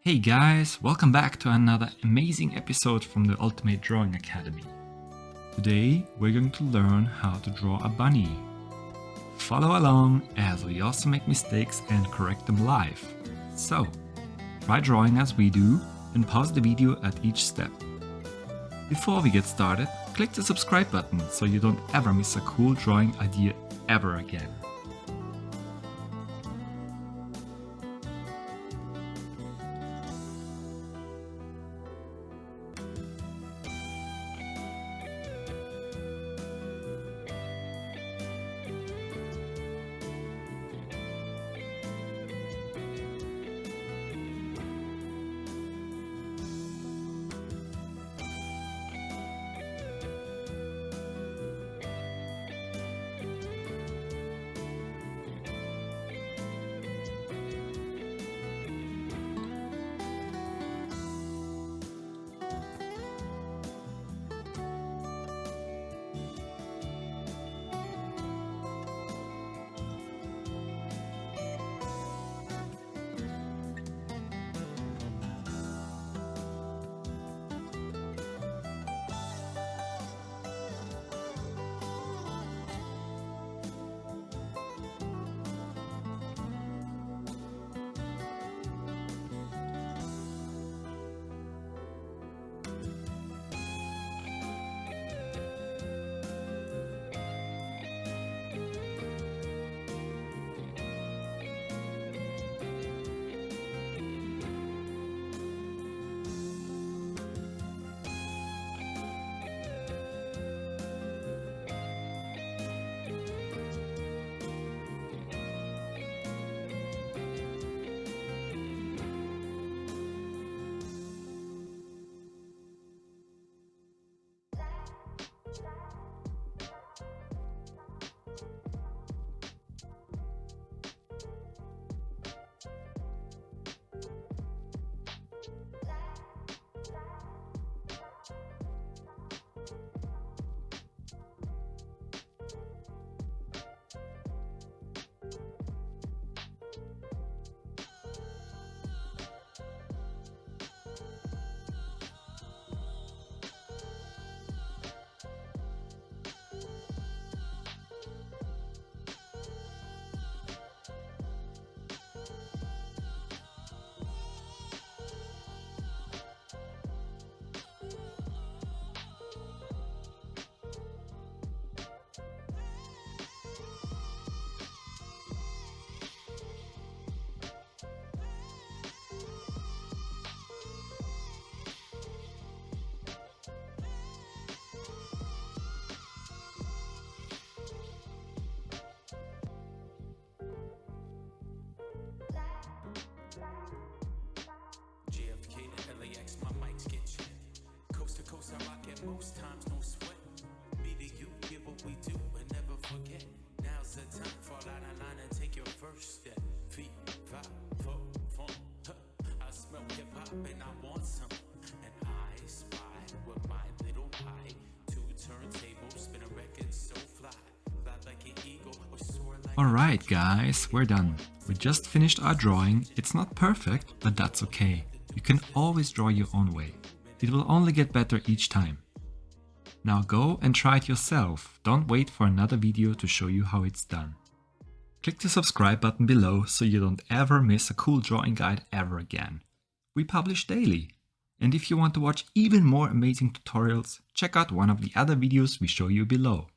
Hey guys, welcome back to another amazing episode from the Ultimate Drawing Academy. Today we're going to learn how to draw a bunny. Follow along as we also make mistakes and correct them live. So, try drawing as we do and pause the video at each step. Before we get started, click the subscribe button so you don't ever miss a cool drawing idea ever again. Most times no sweat. Be the you, give what we do and never forget. Now's the time, fall out of line and take your first step. Feet, five, four, fun. I smell hip hop and I want some. And I spy with my little pie. 2 turntables, spin a record so fly. Fly like an eagle or soar like Alright guys, we're done. We just finished our drawing. It's not perfect, but that's okay. You can always draw your own way. It will only get better each time. Now go and try it yourself. Don't wait for another video to show you how it's done. Click the subscribe button below so you don't ever miss a cool drawing guide ever again. We publish daily. And if you want to watch even more amazing tutorials, check out one of the other videos we show you below.